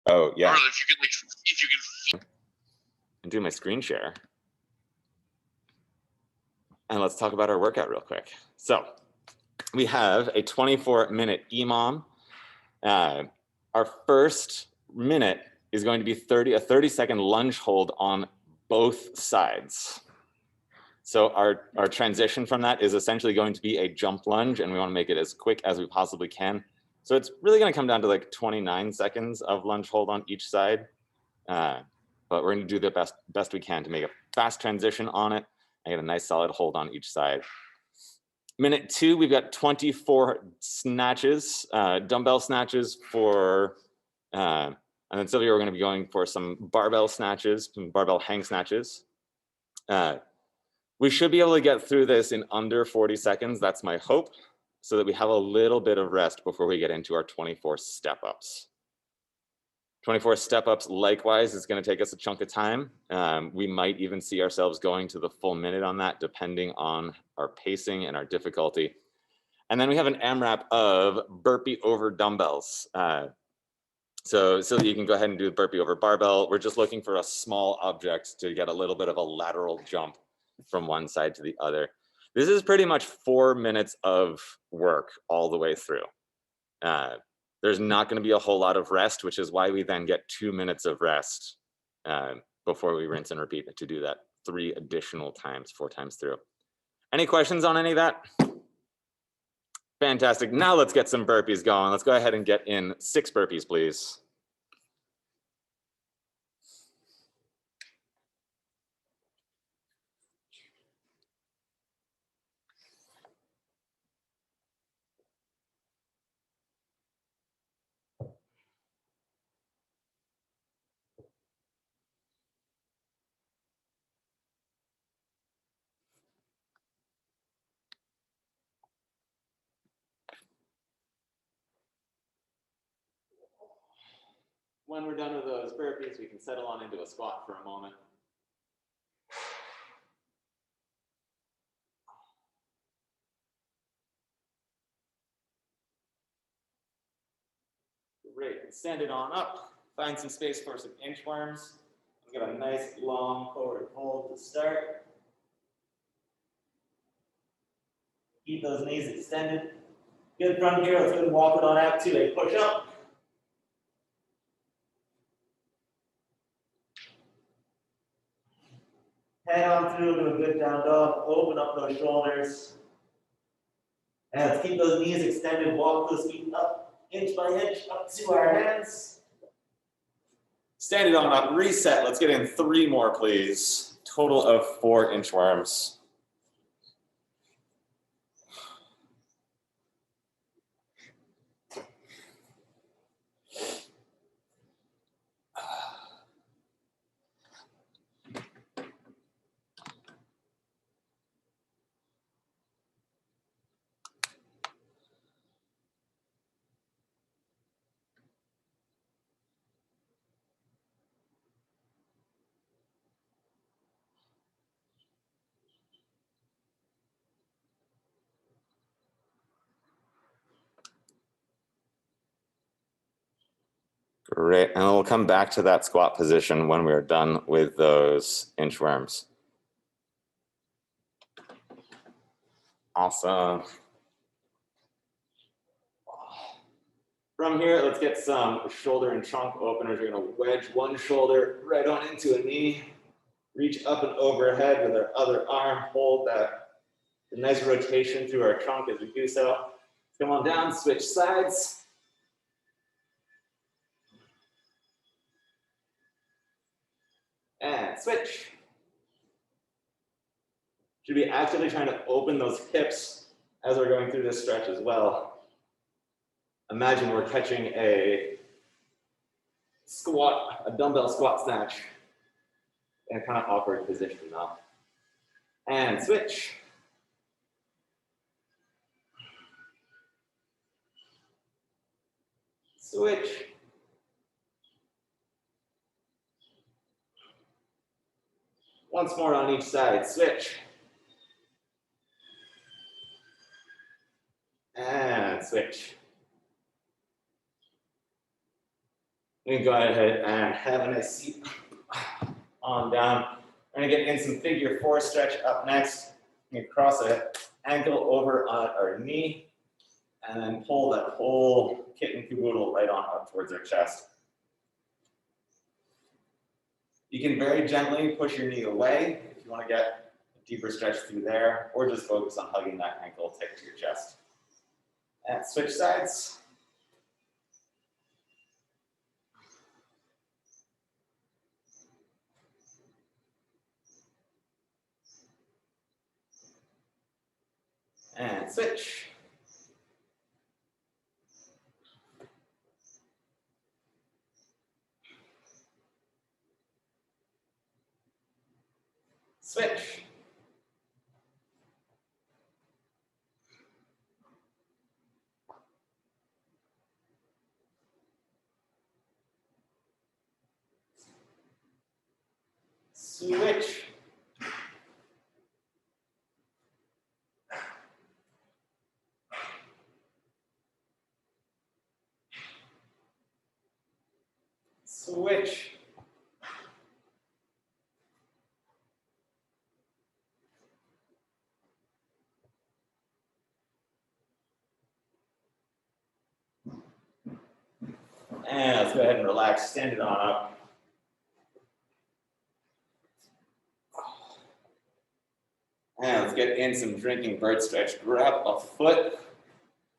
Oh, yeah. Or if you can And do my screen share. And let's talk about our workout real quick. So we have a 24-minute EMOM. Our first minute is going to be a 30-second lunge hold on both sides. So our transition from that is essentially going to be a jump lunge, and we want to make it as quick as we possibly can. So it's really going to come down to like 29 seconds of lunge hold on each side. But we're going to do the best we can to make a fast transition on it and get a nice solid hold on each side. Minute 2, we've got 24 snatches, dumbbell snatches for, and then Sylvia, we're going to be going for some barbell snatches, some barbell hang snatches. We should be able to get through this in under 40 seconds. That's my hope, so that we have a little bit of rest before we get into our 24 step-ups. 24 step-ups, likewise, is going to take us a chunk of time. We might even see ourselves going to the full minute on that, depending on our pacing and our difficulty. And then we have an AMRAP of burpee over dumbbells. So you can go ahead and do the burpee over barbell. We're just looking for a small object to get a little bit of a lateral jump from one side to the other. This is pretty much 4 minutes of work all the way through. There's not going to be a whole lot of rest, which is why we then get 2 minutes of rest before we rinse and repeat to do that 3 additional times, 4 times through. Any questions on any of that? Fantastic. Now let's get some burpees going. Let's go ahead and get in 6 burpees, please. When we're done with those burpees, we can settle on into a squat for a moment. Great. Stand it on up. Find some space for some inchworms. We've got a nice long forward fold to start. Keep those knees extended. Good from here. Let's go and walk it on out to a push up. Head on through to a good down dog. Open up those shoulders. And let's keep those knees extended. Walk those feet up, inch by inch, up to our hands. Stand it on up. Reset. Let's get in 3 more, please. Total of 4 inchworms. Great, and we'll come back to that squat position when we're done with those inchworms. Awesome. From here, let's get some shoulder and trunk openers. We're gonna wedge one shoulder right on into a knee, reach up and overhead with our other arm, hold that nice rotation through our trunk as we do so. Come on down, switch sides. And switch. Should be actively trying to open those hips as we're going through this stretch as well. Imagine we're catching a squat, a dumbbell squat snatch in a kind of awkward position now. And switch. Switch. Once more on each side, switch. And switch. We can go ahead and have a nice seat on down. We're gonna get in some figure 4 stretch up next. We can cross an ankle over on our knee and then pull that whole kit and caboodle right on up towards our chest. You can very gently push your knee away if you want to get a deeper stretch through there, or just focus on hugging that ankle tight to your chest. And switch sides. And switch. Switch. Switch. Switch. And let's go ahead and relax, stand it on up. And let's get in some drinking bird stretch. Grab a foot,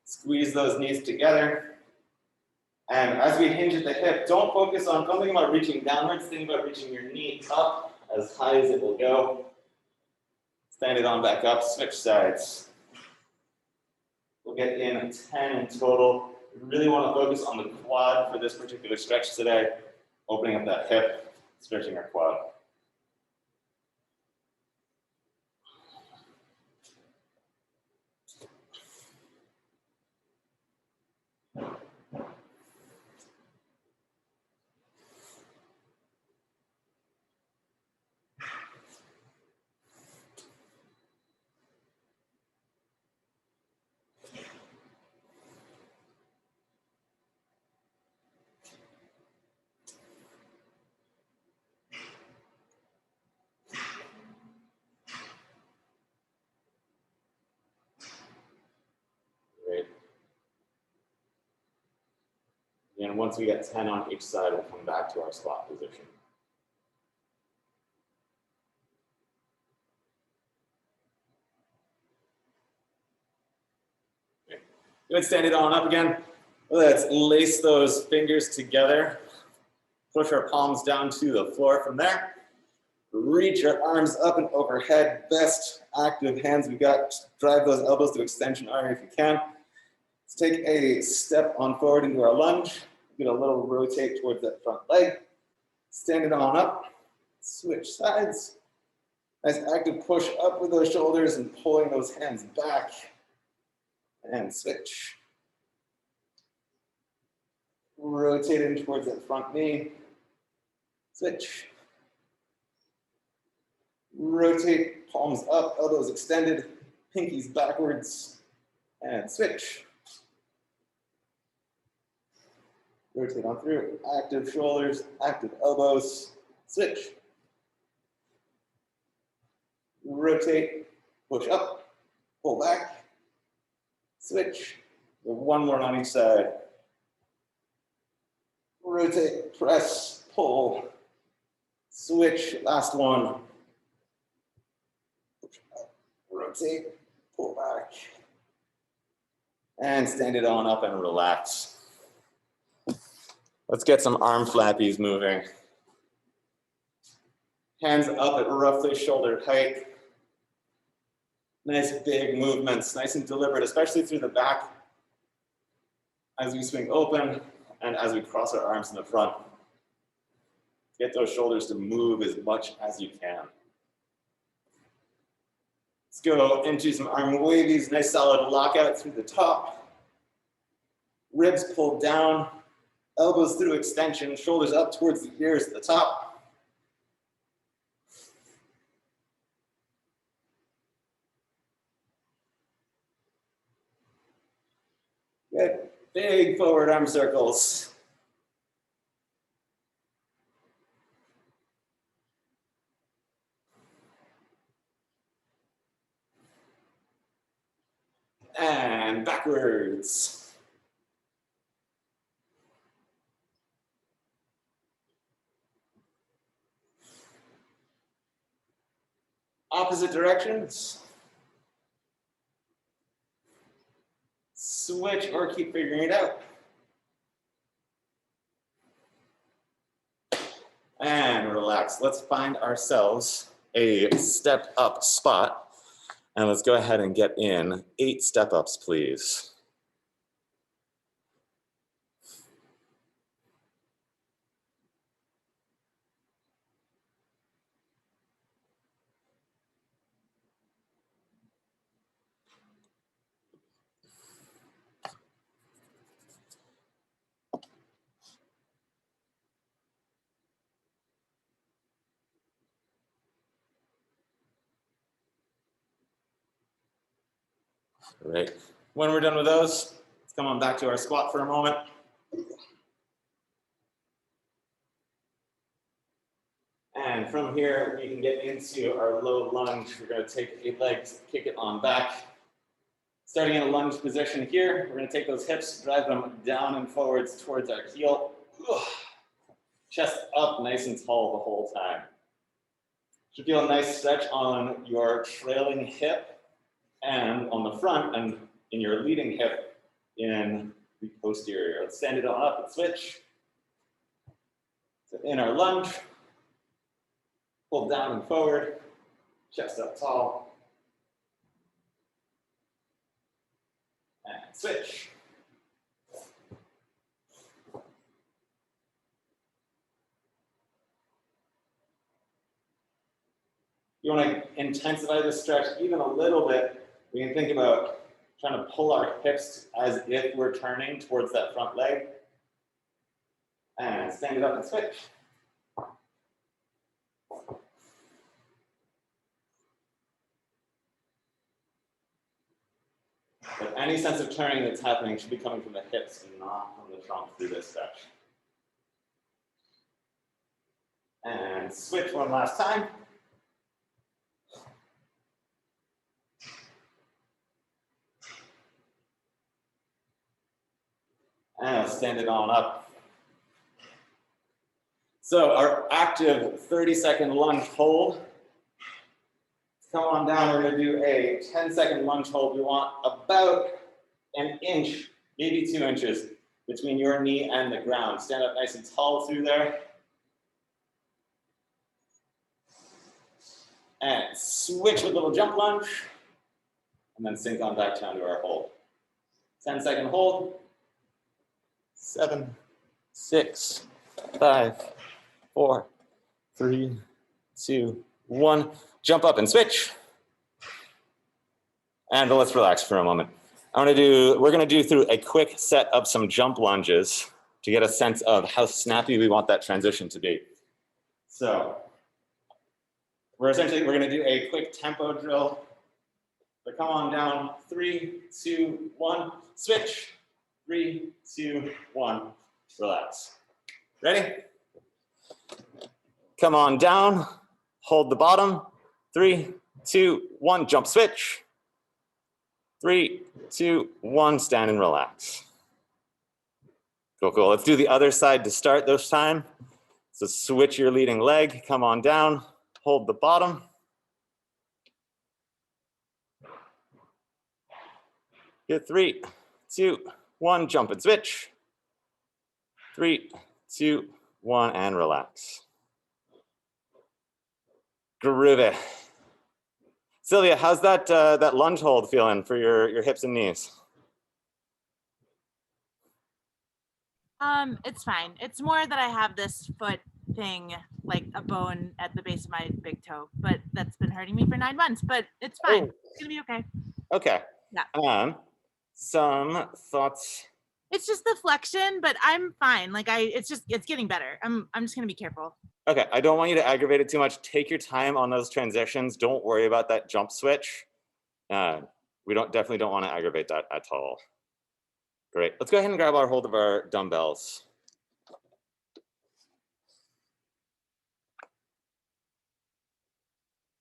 squeeze those knees together. And as we hinge at the hip, don't think about reaching downwards, think about reaching your knee up as high as it will go. Stand it on back up, switch sides. We'll get in 10 in total. We really want to focus on the quad for this particular stretch today, opening up that hip, stretching our quad. Great. And once we get 10 on each side, we'll come back to our squat position. Okay. Good, stand it on up again. Let's lace those fingers together. Push our palms down to the floor from there. Reach our arms up and overhead. Best active hands we got. Drive those elbows to extension arm if you can. Let's take a step on forward into our lunge. Get a little rotate towards that front leg. Stand it on up. Switch sides. Nice active push up with those shoulders and pulling those hands back. And switch. Rotate in towards that front knee. Switch. Rotate, palms up, elbows extended, pinkies backwards, and switch. Rotate on through, active shoulders, active elbows, switch. Rotate, push up, pull back, switch. One more on each side. Rotate, press, pull, switch, last one. Rotate, pull back, and stand it on up and relax. Let's get some arm flappies moving. Hands up at roughly shoulder height. Nice big movements, nice and deliberate, especially through the back as we swing open and as we cross our arms in the front. Get those shoulders to move as much as you can. Let's go into some arm wavies, nice solid lockout through the top. Ribs pulled down, elbows through extension, shoulders up towards the ears at the top. Good, big forward arm circles. And backwards. Opposite directions. Switch or keep figuring it out. And relax. Let's find ourselves a step up spot. And let's go ahead and get in 8 step ups, please. All right. When we're done with those, let's come on back to our squat for a moment. And from here, we can get into our low lunge. We're going to take a leg, kick it on back. Starting in a lunge position here, we're going to take those hips, drive them down and forwards towards our heel. Chest up nice and tall the whole time. Should feel a nice stretch on your trailing hip and on the front and in your leading hip in the posterior. Let's stand it on up and switch. So in our lunge, pull down and forward, chest up tall. And switch. You want to intensify this stretch even a little bit. We can think about trying to pull our hips as if we're turning towards that front leg. And stand it up and switch. But any sense of turning that's happening should be coming from the hips and not from the trunk through this stretch. And switch one last time. And I'll stand it on up. So our active 30-second lunge hold. Come on down, we're gonna do a 10-second lunge hold. We want about an inch, maybe 2 inches between your knee and the ground. Stand up nice and tall through there. And switch with a little jump lunge. And then sink on back down to our hold. 10-second hold. 7, 6, 5, 4, 3, 2, 1. Jump up and switch. And let's relax for a moment. We're gonna do through a quick set of some jump lunges to get a sense of how snappy we want that transition to be. So we're gonna do a quick tempo drill. So come on down, 3, 2, 1, switch. 3, 2, 1, relax. Ready? Come on down, hold the bottom. 3, 2, 1, jump switch. 3, 2, 1, stand and relax. Cool, cool. Let's do the other side to start this time. So switch your leading leg, come on down, hold the bottom. Good, 3, 2, 1, jump and switch. 3, 2, 1, and relax. Groovy. Sylvia, how's that that lunge hold feeling for your hips and knees? It's fine. It's more that I have this foot thing, like a bone at the base of my big toe, but that's been hurting me for 9 months, but it's fine. Oh. It's gonna be okay. Okay. Yeah. Some thoughts. It's just the flexion, but I'm fine. Like it's getting better. I'm just gonna be careful. Okay, I don't want you to aggravate it too much. Take your time on those transitions. Don't worry about that jump switch. We definitely don't want to aggravate that at all. Great. Let's go ahead and grab our hold of our dumbbells.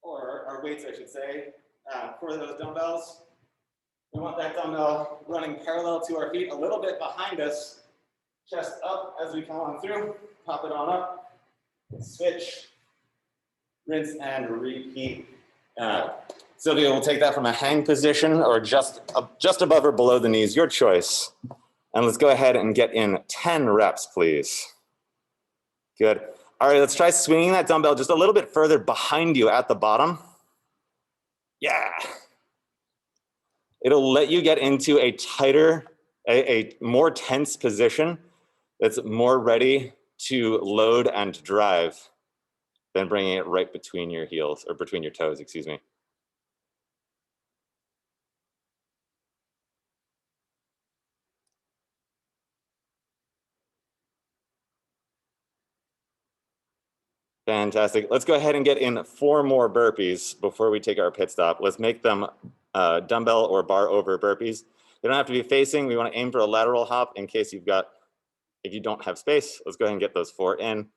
Or our weights, I should say, for those dumbbells. We want that dumbbell running parallel to our feet, a little bit behind us. Chest up as we come on through. Pop it on up. Switch. Rinse and repeat. Sylvia will take that from a hang position or just above or below the knees, your choice. And let's go ahead and get in 10 reps, please. Good. All right, let's try swinging that dumbbell just a little bit further behind you at the bottom. Yeah. It'll let you get into a tighter, a more tense position that's more ready to load and drive than bringing it right between your heels, or between your toes, excuse me. Fantastic. Let's go ahead and get in 4 more burpees before we take our pit stop. Let's make them dumbbell or bar over burpees. They don't have to be facing. We want to aim for a lateral hop in case if you don't have space. Let's go ahead and get those 4 in.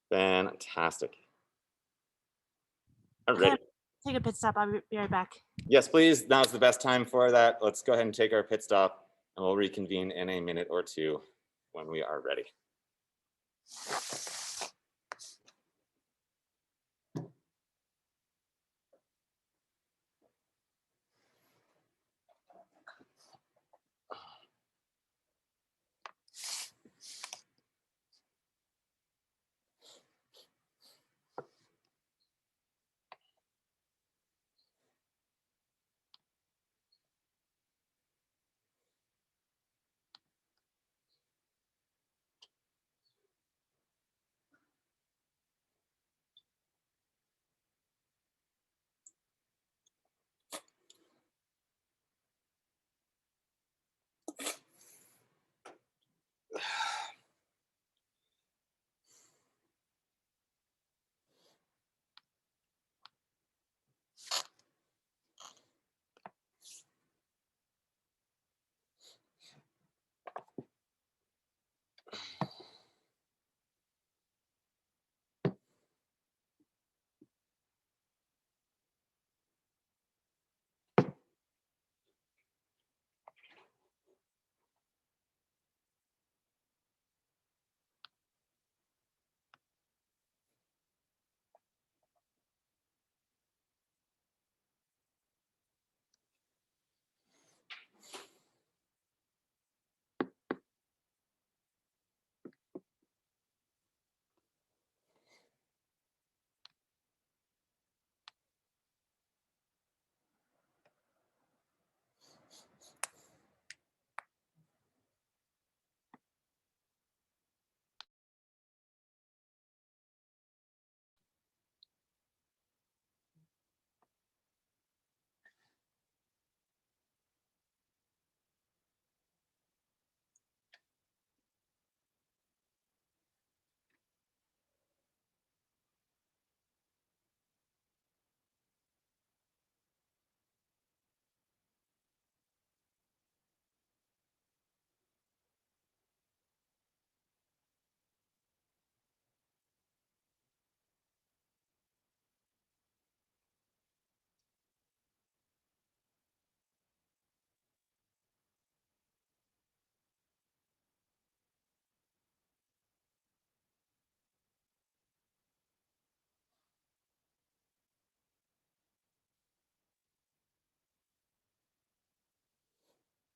Fantastic. All right. Take a pit stop. I'll be right back. Yes, please. Now's the best time for that. Let's go ahead and take our pit stop, and we'll reconvene in a minute or 2 when we are ready.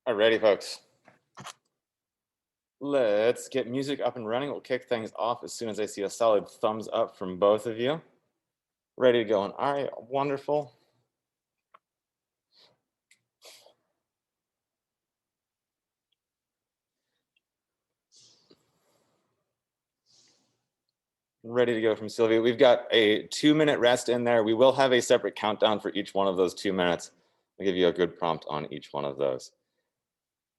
Alrighty, folks. Let's get music up and running. We'll kick things off as soon as I see a solid thumbs up from both of you. Ready to go. All right, wonderful. Ready to go from Sylvia. We've got a 2-minute rest in there. We will have a separate countdown for each one of those 2 minutes. I'll give you a good prompt on each one of those.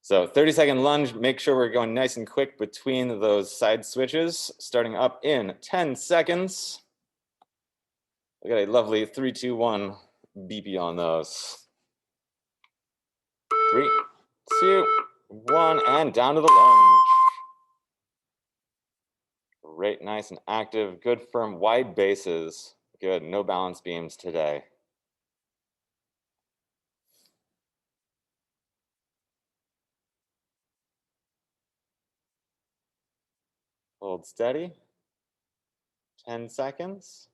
So 30-second lunge. Make sure we're going nice and quick between those side switches, starting up in 10 seconds. We got a lovely 3, 2, 1 beepy on those. 3, 2, 1, and down to the lunge. Great, nice and active, good firm wide bases. Good, no balance beams today. Hold steady. 10 seconds.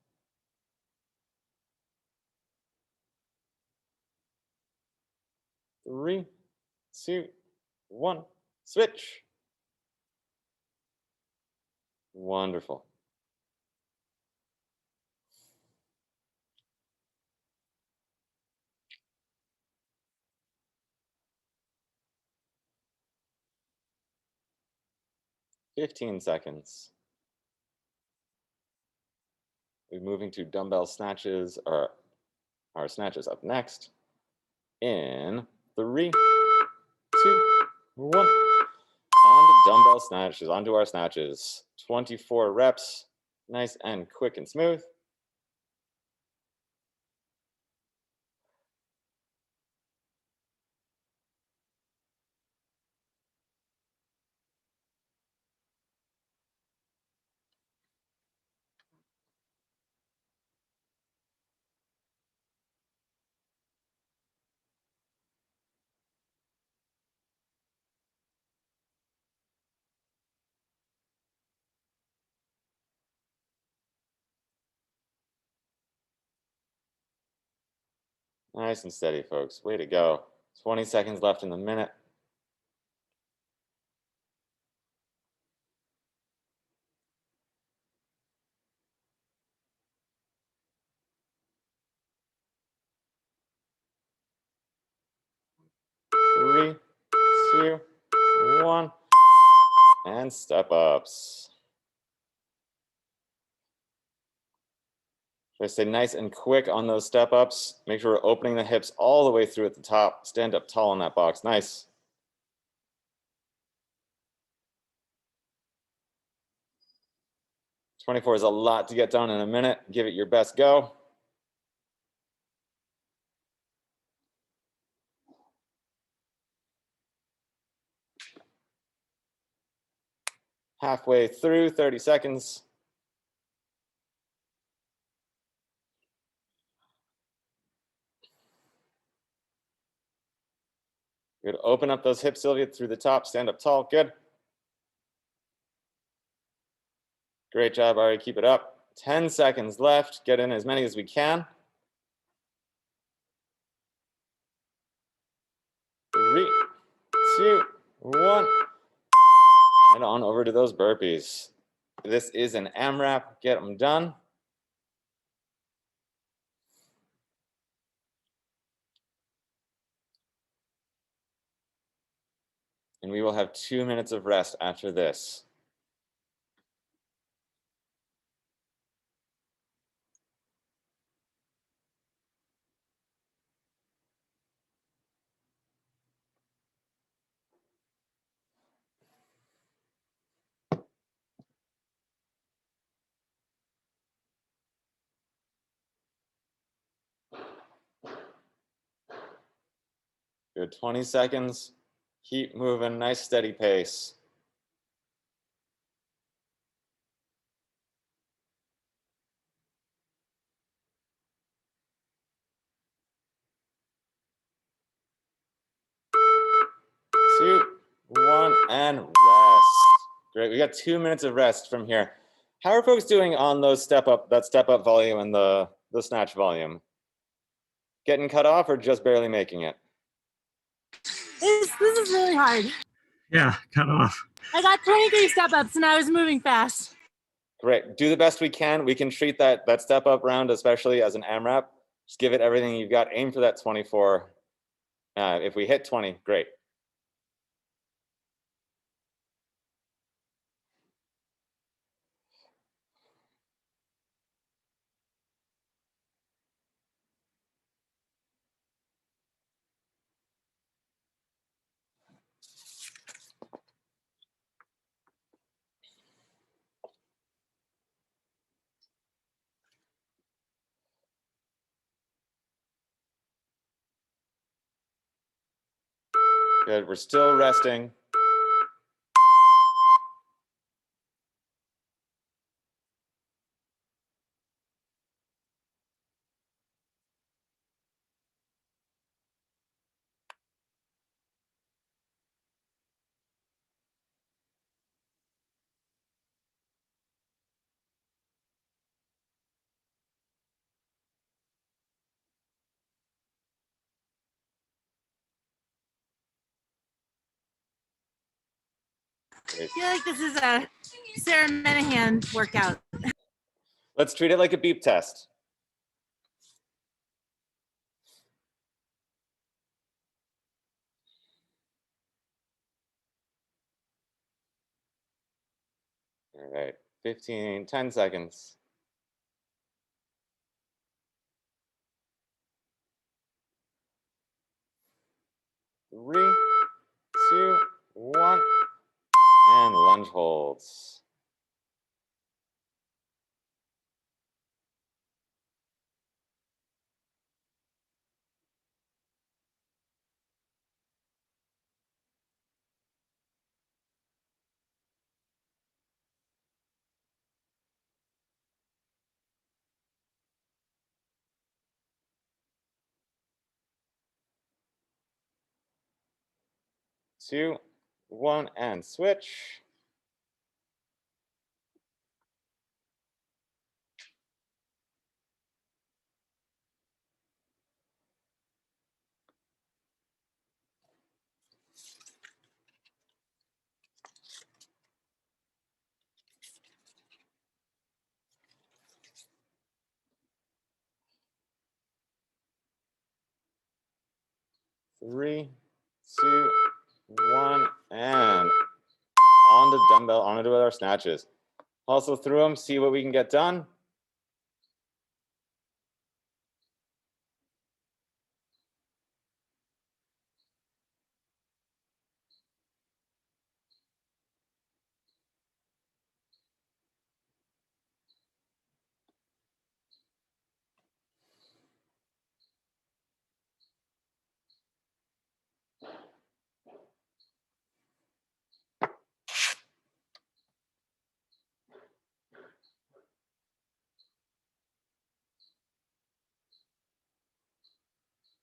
Three, two, one, switch. Wonderful. Fifteen seconds. We're moving to dumbbell snatches, or our snatches up next. In 3, 2, 1. On to dumbbell snatches, onto our snatches. 24 reps, nice and quick and smooth. Nice and steady, folks. Way to go. 20 seconds left in the minute. Three, two, one, and step ups. Try to stay nice and quick on those step ups. Make sure we're opening the hips all the way through at the top. Stand up tall in that box. Nice. "24" is a lot to get done in a minute. Give it your best go. Halfway through, 30 seconds. Good. Open up those hips, Sylvia, through the top. Stand up tall. Good. Great job, Ari. Keep it up. 10 seconds left. Get in as many as we can. 3, 2, 1. Head on over to those burpees. This is an AMRAP. Get them done. And we will have 2 minutes of rest after this. Good. 20 seconds. Keep moving. Nice steady pace. Two, one, and rest. Great. We got 2 minutes of rest from here. How are folks doing on those step up volume and the snatch volume? Getting cut off or just barely making it? This is really hard. Yeah, cut off. I got 23 step ups and I was moving fast. Great. Do the best we can. We can treat that step up round, especially as an AMRAP. Just give it everything you've got. Aim for that 24. If we hit 20, great. Good, we're still resting. I feel like this is a Sarah Menahan workout. Let's treat it like a beep test. All right, 10 seconds. Three, two, one, and lunge holds. Two, one, and switch. Three, two, one, and on the dumbbell, on to do our snatches. Also through them, see what we can get done.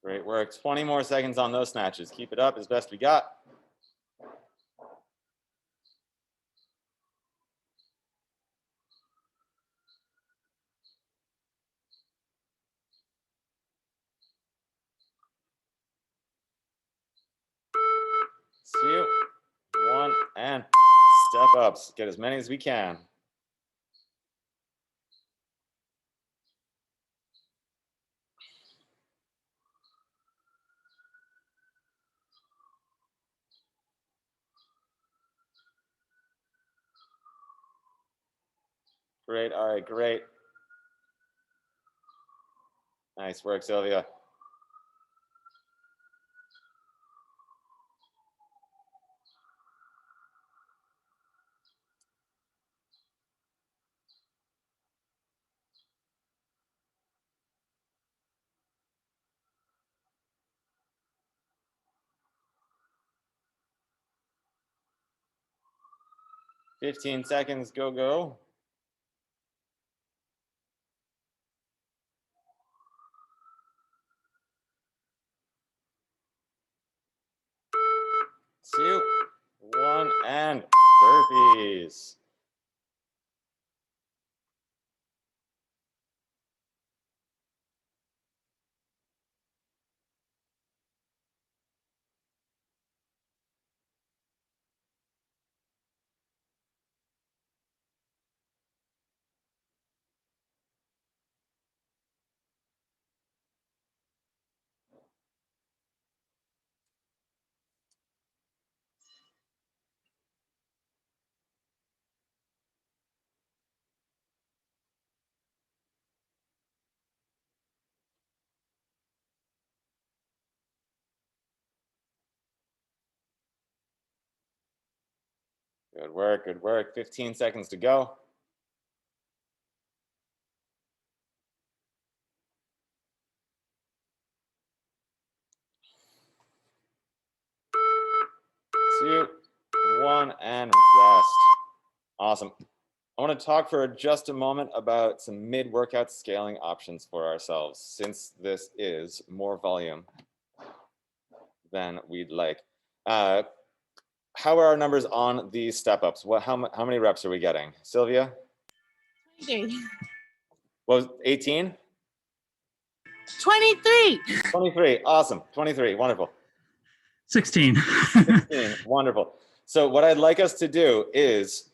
Great work. 20 more seconds on those snatches. Keep it up as best we got. Two, one, and step ups. Get as many as we can. Great. All right, great. Nice work, Sylvia. Fifteen seconds. Go, go. Two, one, and burpees. Good work, good work. 15 seconds to go. 2, 1, and rest. Awesome. I want to talk for just a moment about some mid-workout scaling options for ourselves, since this is more volume than we'd like. How are our numbers on these step-ups? How many reps are we getting? Sylvia? 23. What was 18? 23. 23, awesome, 23, wonderful. 16. 16, wonderful. So what I'd like us to do is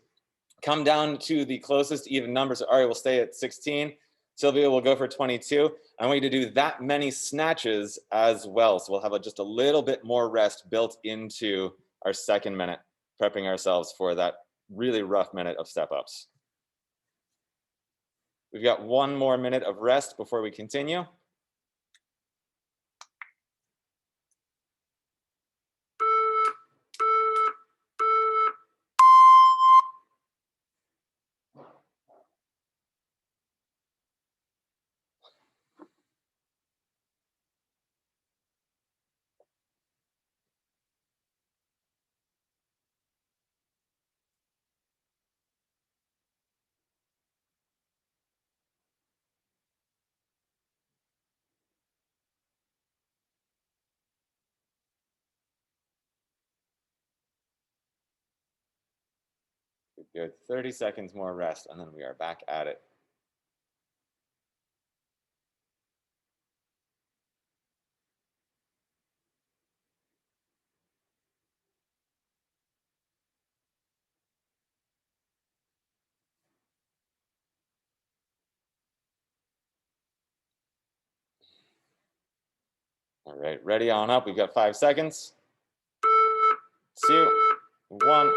come down to the closest even number. So Ari will stay at 16. Sylvia will go for 22. I want you to do that many snatches as well. So we'll have just a little bit more rest built into our second minute, prepping ourselves for that really rough minute of step-ups. We've got one more minute of rest before we continue. Good, 30 seconds more rest, and then we are back at it. All right, ready on up. We've got 5 seconds. 2, 1,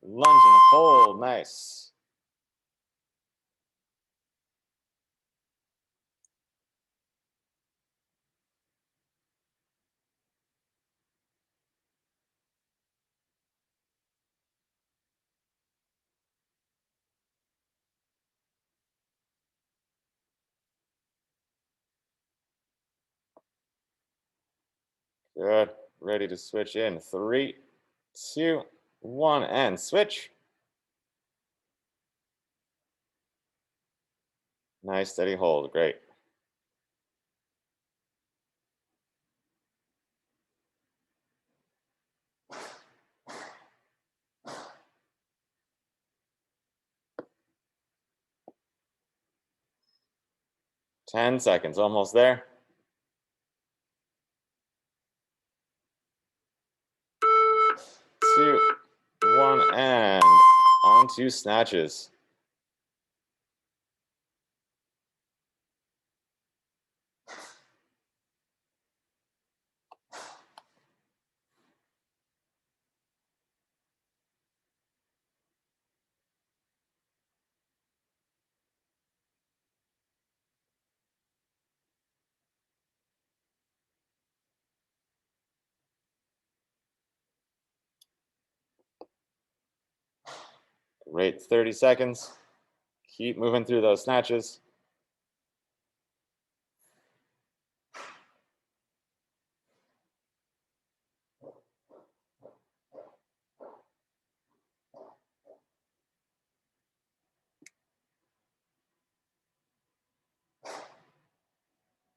lunge and hold, nice. Good, ready to switch in. 3, 2, 1, and switch. Nice, steady hold, great. Ten seconds, almost there. 2, 1, and on to snatches. Great, 30 seconds. Keep moving through those snatches.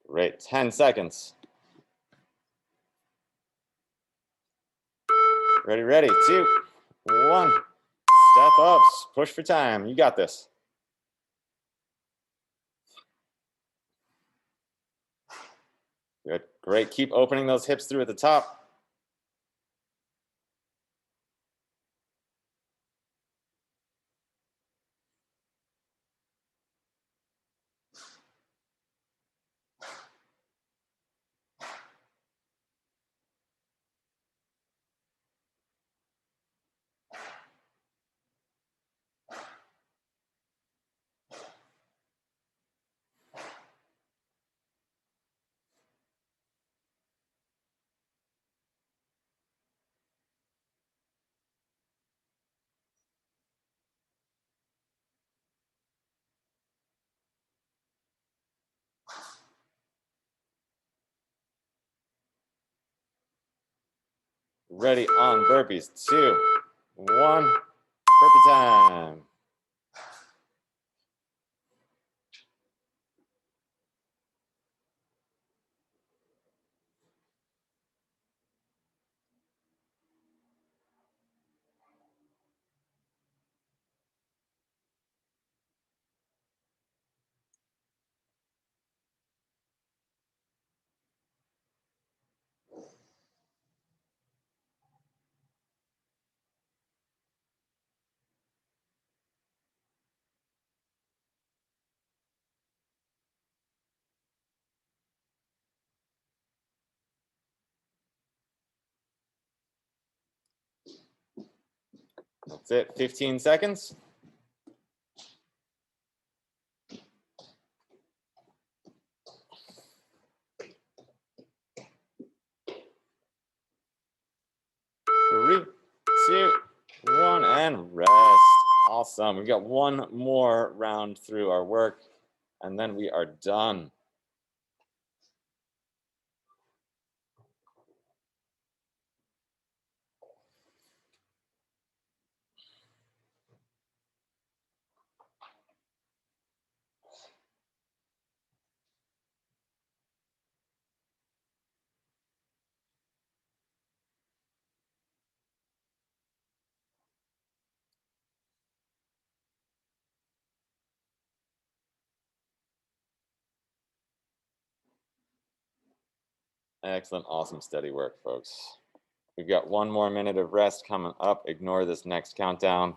Great, 10 seconds. Ready, ready, 2, 1. Step ups, push for time. You got this. Good, great. Keep opening those hips through at the top. Ready on burpees. 2, 1. Burpee time. That's it. 15 seconds. Three, two, one, and rest. Awesome. We've got one more round through our work, and then we are done. Excellent, awesome, steady work, folks. We've got one more minute of rest coming up. Ignore this next countdown.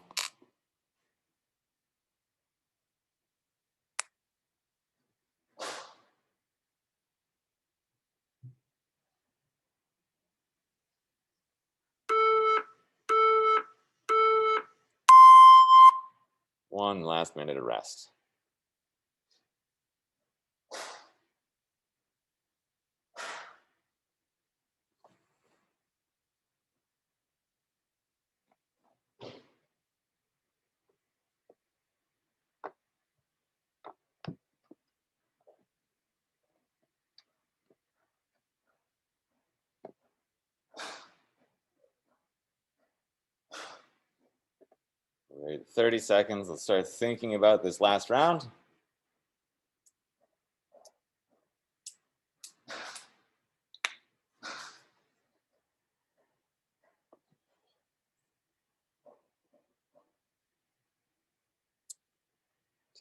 One last minute of rest. Wait 30 seconds. Let's start thinking about this last round.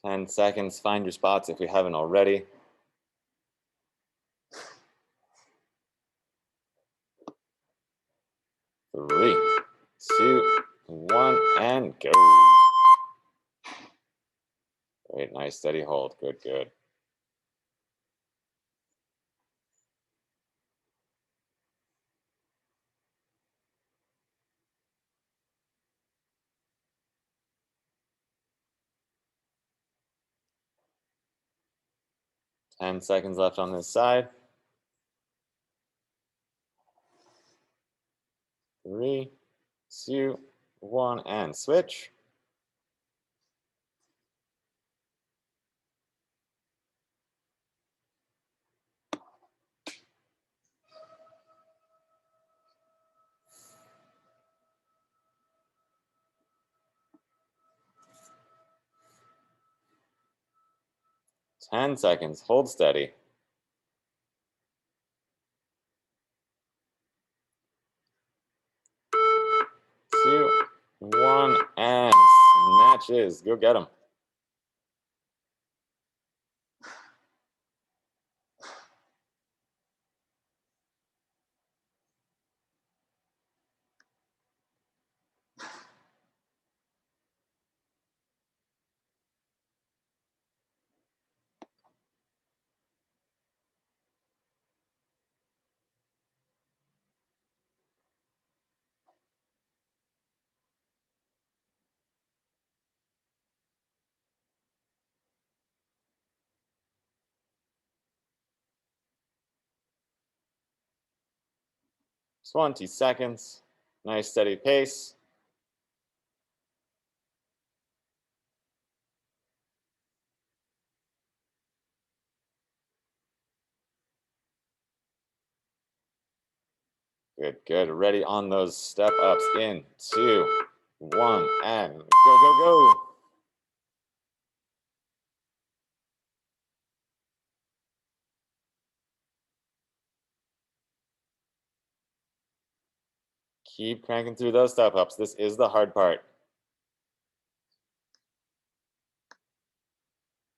Ten seconds. Find your spots if you haven't already. Three, two, one, and go. Great, nice steady hold. Good, good. Ten seconds left on this side. Three, two, one, and switch. Ten seconds. Hold steady. Two, one, and snatches. Go get them. Twenty seconds. Nice steady pace. Good, good. Ready on those step ups. In 2, 1, and go, go, go. Keep cranking through those step ups. This is the hard part.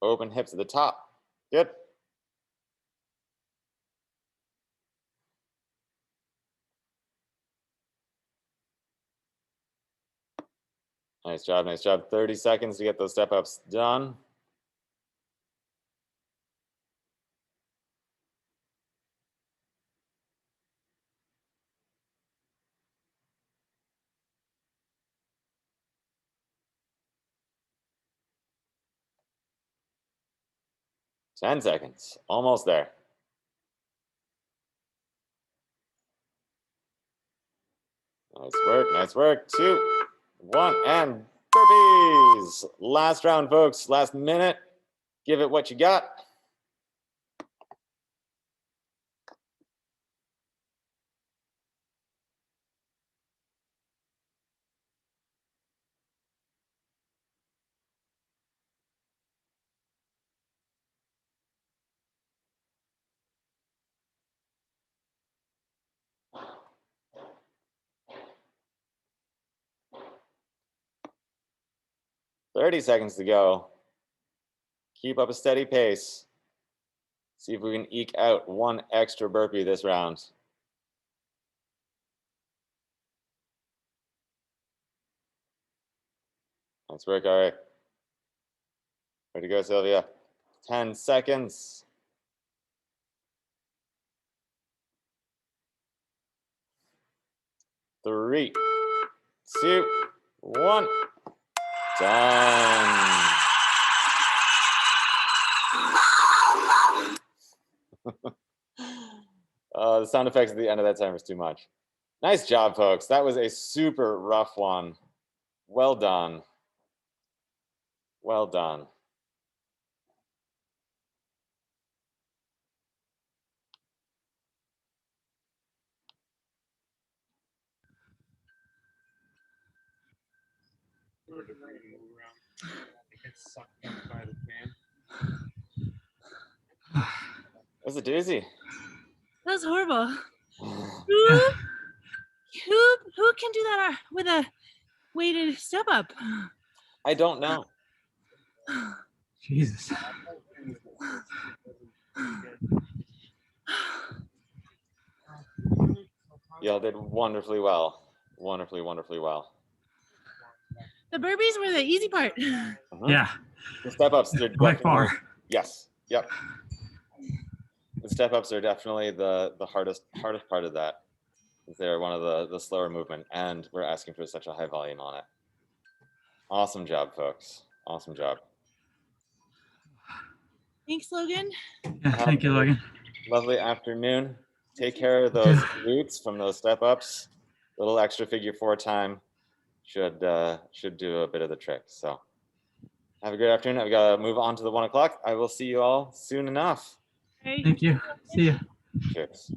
Open hips at the top. Good. Nice job, nice job. 30 seconds to get those step ups done. Ten seconds, almost there. Nice work. 2, 1, and burpees. Last round, folks, last minute. Give it what you got. Thirty seconds to go. Keep up a steady pace. See if we can eke out one extra burpee this round. Nice work, all right. Ready to go, Sylvia. 10 seconds. 3, 2, 1. Done. The sound effects at the end of that time was too much. Nice job, folks. That was a super rough one. Well done. Well done. That's a doozy. That was horrible. Yeah. Who can do that with a weighted step up? I don't know. Jesus. Y'all did wonderfully well. Wonderfully well. The burpees were the easy part. Yeah. The step ups, they're By definitely, far. yes, yep. The step ups are definitely the hardest part of that. They're one of the slower movement, and we're asking for such a high volume on it. Awesome job, folks. Awesome job. Thanks, Logan. Yeah. Thank you, Logan. Lovely afternoon. Take care of those glutes from those step ups. Little extra figure 4 time should do a bit of the trick. So have a great afternoon. We gotta move on to the 1 o'clock. I will see you all soon enough. Hey. Thank you. See ya. Cheers.